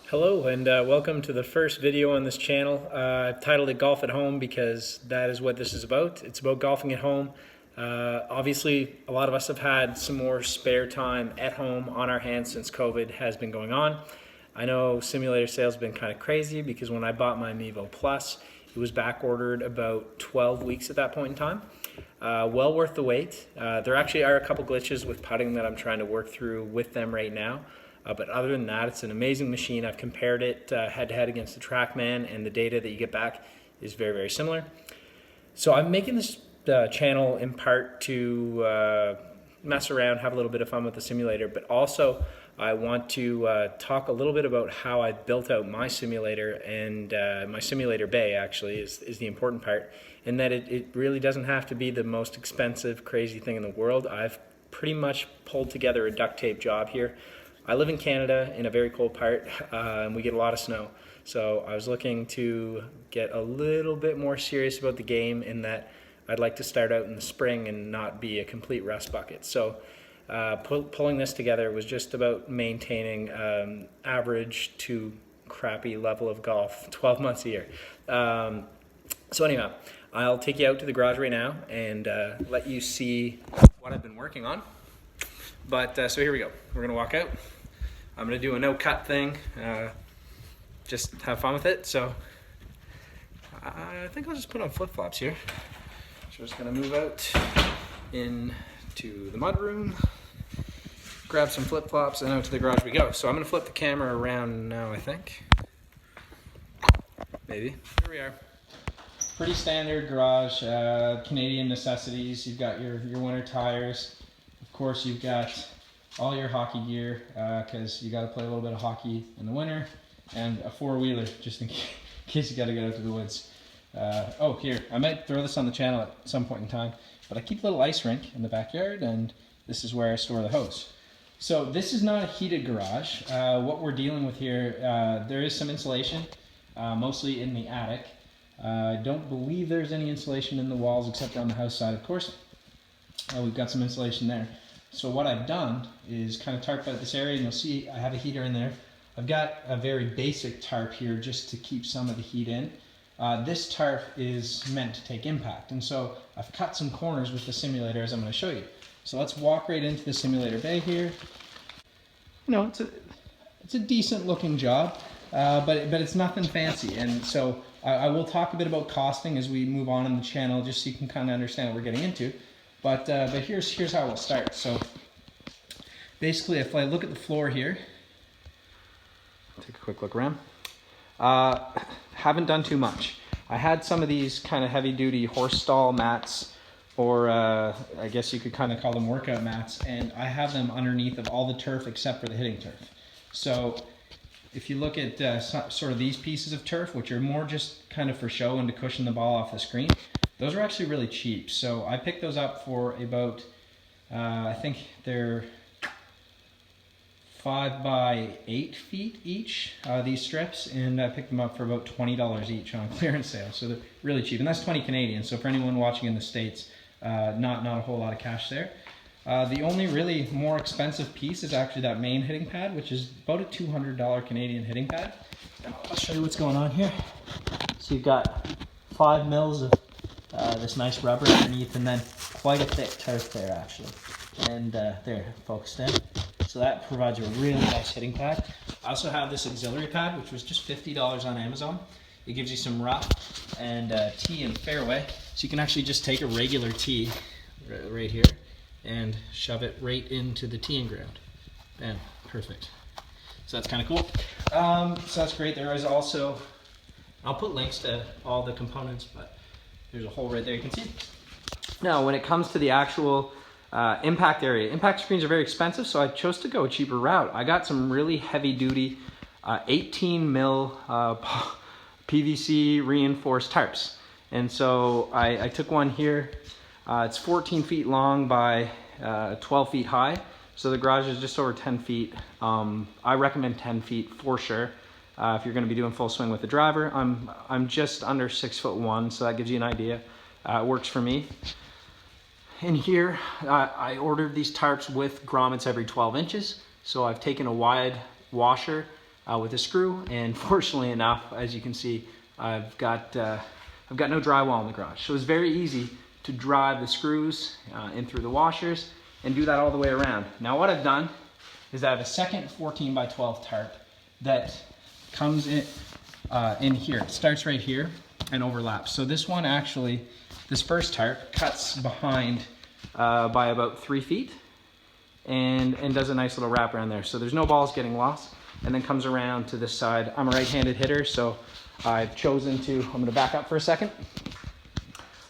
Hello and welcome to the first video on this channel. I've titled it Golf at Home because that is what this is about. It's about golfing at home. Obviously, a lot of us have had some more spare time at home on our hands since COVID has been going on. I know simulator sales have been kind of crazy because when I bought my Mevo Plus, it was back ordered about 12 weeks at that point in time. Well worth the wait. There actually are a couple glitches with putting that I'm trying to work through with them right now. But other than that, it's an amazing machine. I've compared it head-to-head against the TrackMan, and the data that you get back is very, very similar. So I'm making this channel in part to mess around, have a little bit of fun with the simulator, but also I want to talk a little bit about how I built out my simulator, and my simulator bay actually is the important part, in that it really doesn't have to be the most expensive, crazy thing in the world. I've pretty much pulled together a duct tape job here. I live in Canada in a very cold part, and we get a lot of snow. So I was looking to get a little bit more serious about the game, in that I'd like to start out in the spring and not be a complete rust bucket. So pulling this together was just about maintaining average to crappy level of golf 12 months a year. So anyhow, I'll take you out to the garage right now and let you see what I've been working on. But so here we go. We're gonna walk out. I'm gonna do a no-cut thing. Just have fun with it. So I think I'll just put on flip-flops here. So we're just gonna move out into the mudroom, grab some flip-flops, and out to the garage we go. So I'm gonna flip the camera around now, I think. Maybe. Here we are. Pretty standard garage, Canadian necessities. You've got your winter tires. Of course, you've got all your hockey gear because you got to play a little bit of hockey in the winter, and a four-wheeler just in case you got to get out to the woods. Oh, here, I might throw this on the channel at some point in time, but I keep a little ice rink in the backyard, and this is where I store the hose. So this is not a heated garage. What we're dealing with here, there is some insulation, mostly in the attic. I don't believe there's any insulation in the walls except on the house side, of course. We've got some insulation there. So what I've done is kind of tarp out this area, and you'll see I have a heater in there. I've got a very basic tarp here just to keep some of the heat in. This tarp is meant to take impact, and so I've cut some corners with the simulator as I'm going to show you. So let's walk right into the simulator bay here. You know, it's a decent looking job, but it's nothing fancy, and so I will talk a bit about costing as we move on in the channel, just so you can kind of understand what we're getting into. But here's how we'll start. So basically, if I look at the floor here, take a quick look around. Haven't done too much. I had some of these kind of heavy-duty horse stall mats, or I guess you could kind of call them workout mats, and I have them underneath of all the turf except for the hitting turf. So if you look at sort of these pieces of turf, which are more just kind of for show and to cushion the ball off the screen, those are actually really cheap. So I picked those up for about, I think they're 5 by 8 feet each, these strips, and I picked them up for about $20 each on clearance sale. So they're really cheap, and that's 20 Canadian. So for anyone watching in the States, not a whole lot of cash there. The only really more expensive piece is actually that main hitting pad, which is about a $200 Canadian hitting pad. Now, I'll show you what's going on here. So you've got 5 mils of this nice rubber underneath, and then quite a thick turf there actually. And there, focused in. So that provides a really nice hitting pad. I also have this auxiliary pad, which was just $50 on Amazon. It gives you some rough and tee and fairway. So you can actually just take a regular tee right here and shove it right into the teeing ground. Bam, perfect. So that's kind of cool. So that's great. There is also, I'll put links to all the components, but there's a hole right there you can see. Now, when it comes to the actual impact area, impact screens are very expensive, so I chose to go a cheaper route. I got some really heavy-duty 18 mil PVC reinforced tarps. And so I took one here. It's 14 feet long by 12 feet high. So the garage is just over 10 feet. I recommend 10 feet for sure. If you're going to be doing full swing with the driver. I'm just under 6'1", so that gives you an idea. It works for me. In here, I ordered these tarps with grommets every 12 inches. So I've taken a wide washer with a screw. And fortunately enough, as you can see, I've got no drywall in the garage. So it's very easy to drive the screws in through the washers and do that all the way around. Now what I've done is I have a second 14 by 12 tarp that comes in here. It starts right here and overlaps. So this one actually, this first tarp cuts behind by about 3 feet and does a nice little wrap around there. So there's no balls getting lost, and then comes around to this side. I'm a right-handed hitter, so I've chosen to, I'm gonna back up for a second.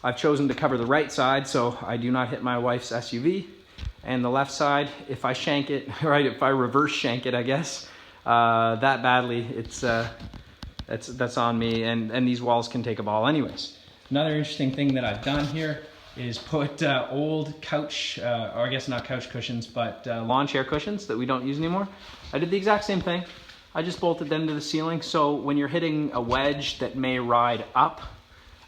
I've chosen to cover the right side so I do not hit my wife's SUV. And the left side, if I shank it, right, if I reverse shank it, I guess, that badly, that's on me, and these walls can take a ball anyways. Another interesting thing that I've done here is put old couch, or I guess not couch cushions, but lawn chair cushions that we don't use anymore. I did the exact same thing. I just bolted them to the ceiling, so when you're hitting a wedge that may ride up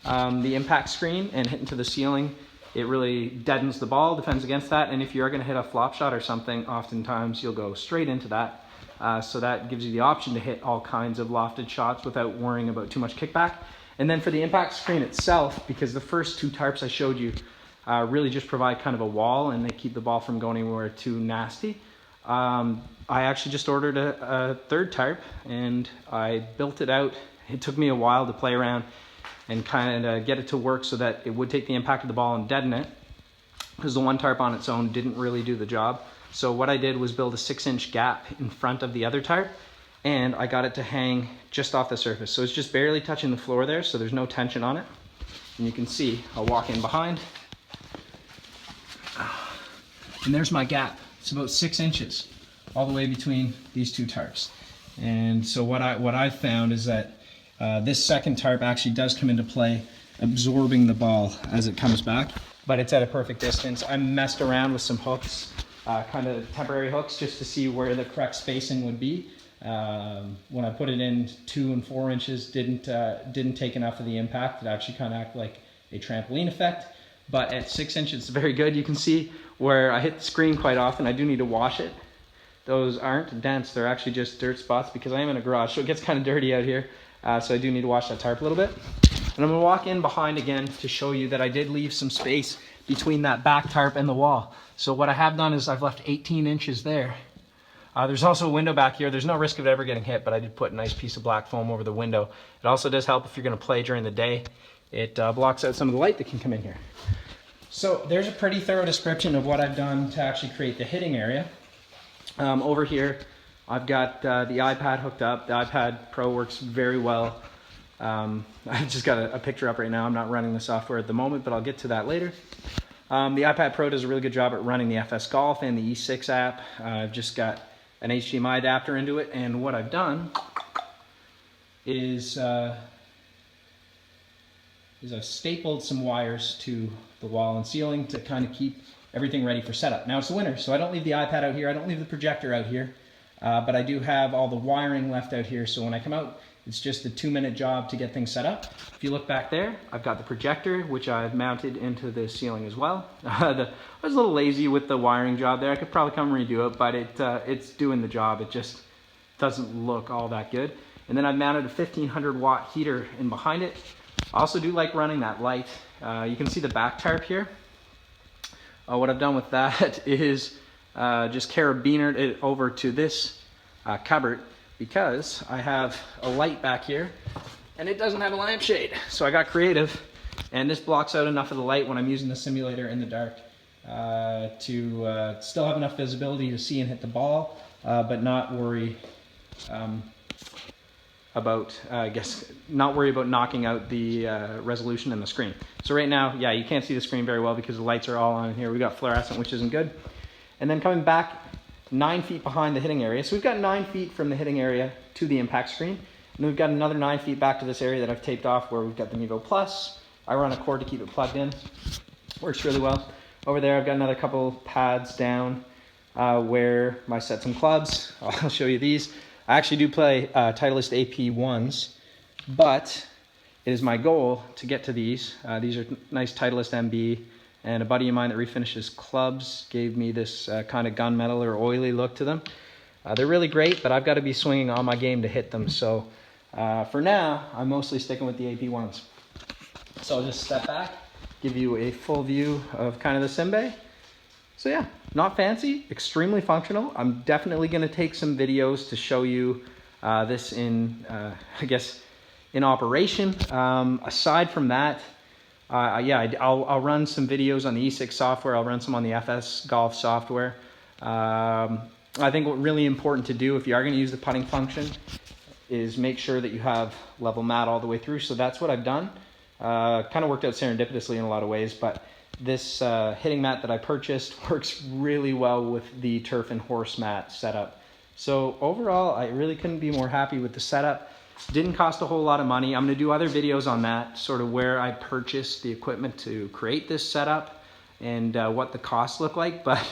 the impact screen and hit into the ceiling, it really deadens the ball, defends against that. And if you're gonna hit a flop shot or something, oftentimes you'll go straight into that. So that gives you the option to hit all kinds of lofted shots without worrying about too much kickback. And then for the impact screen itself, because the first 2 tarps I showed you really just provide kind of a wall and they keep the ball from going anywhere too nasty. I actually just ordered a 3rd tarp and I built it out. It took me a while to play around and kind of get it to work so that it would take the impact of the ball and deaden it, because the 1 tarp on its own didn't really do the job. So what I did was build a 6-inch gap in front of the other tarp, and I got it to hang just off the surface. So it's just barely touching the floor there, so there's no tension on it. And you can see, I'll walk in behind, and there's my gap. It's about 6 inches all the way between these 2 tarps. And so what I found is that this second tarp actually does come into play, absorbing the ball as it comes back, but it's at a perfect distance. I messed around with some hooks, kind of temporary hooks, just to see where the correct spacing would be. When I put it in 2 and 4 inches, didn't take enough of the impact. It actually kind of acted like a trampoline effect, but at 6 inches, it's very good. You can see where I hit the screen quite often. I do need to wash it. Those aren't dents, they're actually just dirt spots because I am in a garage, so it gets kind of dirty out here. So I do need to wash that tarp a little bit. And I'm gonna walk in behind again to show you that I did leave some space between that back tarp and the wall. So what I have done is I've left 18 inches there. There's also a window back here. There's no risk of it ever getting hit, but I did put a nice piece of black foam over the window. It also does help if you're gonna play during the day. It blocks out some of the light that can come in here. So there's a pretty thorough description of what I've done to actually create the hitting area. Over here, I've got the iPad hooked up. The iPad Pro works very well. I've just got a picture up right now. I'm not running the software at the moment, but I'll get to that later. The iPad Pro does a really good job at running the FS Golf and the E6 app. I've just got an HDMI adapter into it, and what I've done is I've stapled some wires to the wall and ceiling to kind of keep everything ready for setup. Now it's the winter, so I don't leave the iPad out here. I don't leave the projector out here. But I do have all the wiring left out here, so when I come out, it's just a 2-minute job to get things set up. If you look back there, I've got the projector, which I've mounted into the ceiling as well. I was a little lazy with the wiring job there. I could probably come redo it, but it's doing the job. It just doesn't look all that good. And then I've mounted a 1500 watt heater in behind it. I also do like running that light. You can see the back tarp here. What I've done with that is just carabinered it over to this cupboard, because I have a light back here and it doesn't have a lampshade. So I got creative, and this blocks out enough of the light when I'm using the simulator in the dark to still have enough visibility to see and hit the ball, but not worry about, not worry about knocking out the resolution in the screen. So right now, yeah, you can't see the screen very well because the lights are all on here. We got fluorescent, which isn't good. And then coming back 9 feet behind the hitting area. So we've got 9 feet from the hitting area to the impact screen. And we've got another 9 feet back to this area that I've taped off where we've got the Mevo Plus. I run a cord to keep it plugged in. Works really well. Over there, I've got another couple pads down where I set some clubs. I'll show you these. I actually do play Titleist AP1s, but it is my goal to get to these. These are nice Titleist MB, and a buddy of mine that refinishes clubs gave me this kind of gunmetal or oily look to them. They're really great, but I've got to be swinging on my game to hit them. So for now, I'm mostly sticking with the AP1s. So I'll just step back, give you a full view of kind of the sim bay. So yeah, not fancy, extremely functional. I'm definitely going to take some videos to show you this in, I guess, in operation. Aside from that, yeah, I'll run some videos on the E6 software. I'll run some on the FS Golf software. I think what really important to do if you are going to use the putting function is make sure that you have level mat all the way through. So that's what I've done. Kind of worked out serendipitously in a lot of ways, but this hitting mat that I purchased works really well with the turf and horse mat setup. So overall, I really couldn't be more happy with the setup. Didn't cost a whole lot of money. I'm going to do other videos on that, sort of where I purchased the equipment to create this setup and what the costs look like. But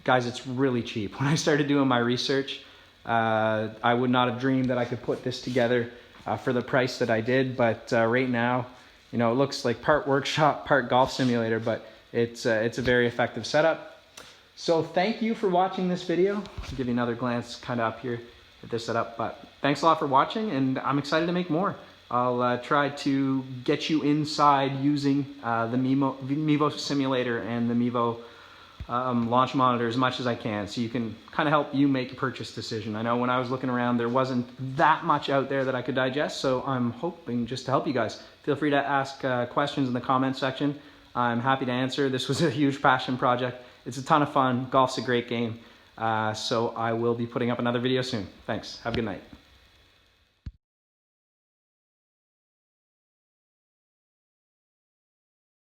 guys, it's really cheap. When I started doing my research, I would not have dreamed that I could put this together for the price that I did. But right now, you know, it looks like part workshop, part golf simulator, but it's a very effective setup. So thank you for watching this video. I'll give you another glance kind of up here at this setup, but thanks a lot for watching, and I'm excited to make more. I'll try to get you inside using the Mevo simulator and the Mevo launch monitor as much as I can, so you can kind of help you make a purchase decision. I know when I was looking around, there wasn't that much out there that I could digest, so I'm hoping just to help you guys. Feel free to ask questions in the comments section. I'm happy to answer. This was a huge passion project. It's a ton of fun. Golf's a great game. So I will be putting up another video soon. Thanks. Have a good night.